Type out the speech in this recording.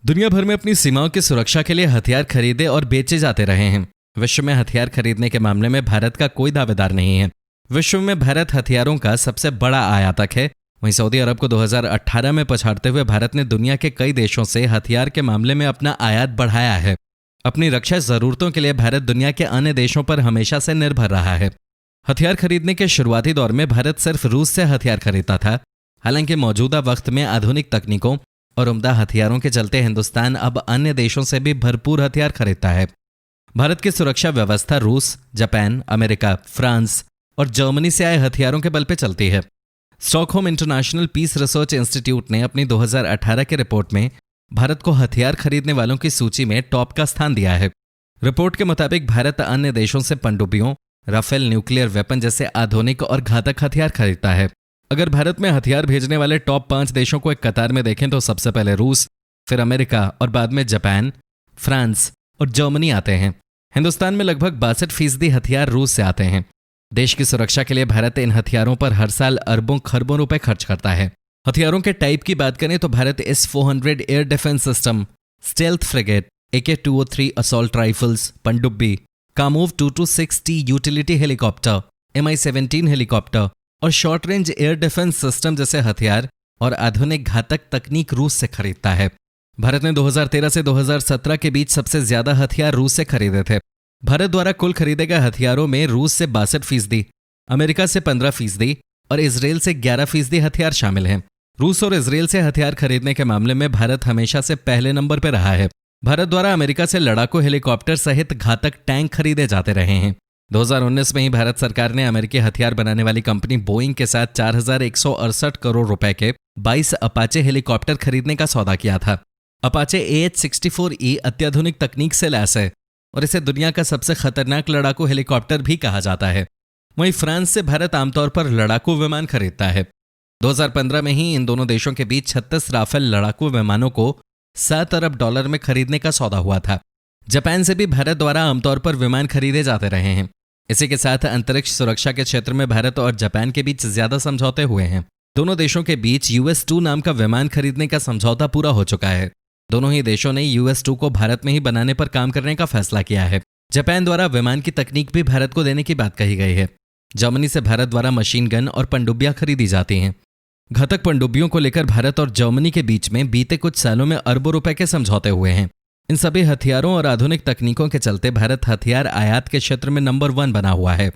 दुनिया भर में अपनी सीमाओं की सुरक्षा के लिए हथियार खरीदे और बेचे जाते रहे हैं। विश्व में हथियार खरीदने के मामले में भारत का कोई दावेदार नहीं है। विश्व में भारत हथियारों का सबसे बड़ा आयातक है। वहीं सऊदी अरब को 2018 में पछाड़ते हुए भारत ने दुनिया के कई देशों से हथियार के मामले में अपना आयात बढ़ाया है। अपनी रक्षा जरूरतों के लिए भारत दुनिया के अन्य देशों पर हमेशा से निर्भर रहा है। हथियार खरीदने के शुरुआती दौर में भारत सिर्फ रूस से हथियार खरीदता था। हालांकि मौजूदा वक्त में आधुनिक तकनीकों और उम्दा हथियारों के चलते हिंदुस्तान अब अन्य देशों से भी भरपूर हथियार खरीदता है। भारत की सुरक्षा व्यवस्था रूस, जापान, अमेरिका, फ्रांस और जर्मनी से आए हथियारों के बल पर चलती है। Stockholm International Peace Research Institute ने अपनी 2018 की रिपोर्ट में भारत को हथियार खरीदने वालों की सूची में टॉप का स्थान दिया है। रिपोर्ट के मुताबिक भारत अन्य देशों से पनडुब्बियों, राफेल न्यूक्लियर वेपन जैसे आधुनिक और घातक हथियार खरीदता है। अगर भारत में हथियार भेजने वाले टॉप 5 देशों को एक कतार में देखें तो सबसे पहले रूस, फिर अमेरिका और बाद में जापान, फ्रांस और जर्मनी आते हैं। हिंदुस्तान में लगभग 62% हथियार रूस से आते हैं। देश की सुरक्षा के लिए भारत इन हथियारों पर हर साल अरबों खरबों रुपए खर्च करता है। हथियारों के टाइप की बात करें तो भारत S-400 air defence system, stealth frigate, AK-203 assault rifles, पनडुब्बी, Kamov 226T utility helicopter, Mi-17 helicopter और short range air defence system जैसे हथियार और आधुनिक घातक तकनीक रूस से खरीदता है। भारत ने 2013 से 2017 के बीच सबसे ज्यादा हथियार रूस से खरीदे थे। भारत द्वारा कुल खरीदे गए हथियारों में रूस से 62%, अमेरिका से 15% और इजराइल से 11% हथियार शामिल हैं। रूस और इजराइल से हथियार खरीदने के मामले में भारत हमेशा से पहले नंबर पर रहा है। भारत द्वारा अमेरिका से लड़ाकू हेलीकॉप्टर सहित घातक टैंक खरीदे जाते रहे हैं। 2019 में ही भारत सरकार ने अमेरिकी हथियार बनाने वाली कंपनी बोइंग के साथ 4168 करोड़ रुपए के 22 अपाचे हेलीकॉप्टर खरीदने का सौदा किया था। अपाचे AH-64E अत्याधुनिक तकनीक से लैस है और इसे दुनिया का सबसे खतरनाक लड़ाकू हेलीकॉप्टर भी कहा जाता है। वहीं फ्रांस से भारत आमतौर पर लड़ाकू विमान खरीदता है। 2015 में ही इन दोनों देशों के बीच 36 राफेल लड़ाकू विमानों को $7 अरब में खरीदने का सौदा हुआ था। जापान से भी भारत द्वारा आमतौर पर विमान खरीदे जाते रहे हैं। इसी के साथ अंतरिक्ष सुरक्षा के क्षेत्र में भारत और जापान के बीच ज्यादा समझौते हुए हैं। दोनों देशों के बीच US-2 नाम का विमान खरीदने का समझौता पूरा हो चुका है। दोनों ही देशों ने US-2 को भारत में ही बनाने पर काम करने का फैसला किया है। जापान द्वारा विमान की तकनीक भी भारत को देने की बात कही गई है। जर्मनी से भारत द्वारा मशीन गन और पनडुब्बियां खरीदी जाती हैं। घातक पनडुब्बियों को लेकर भारत और जर्मनी के बीच में बीते कुछ सालों में अरबों रुपए के समझौते हुए हैं। इन सभी हथियारों और आधुनिक तकनीकों के चलते भारत हथियार आयात के क्षेत्र में नंबर 1 बना हुआ है।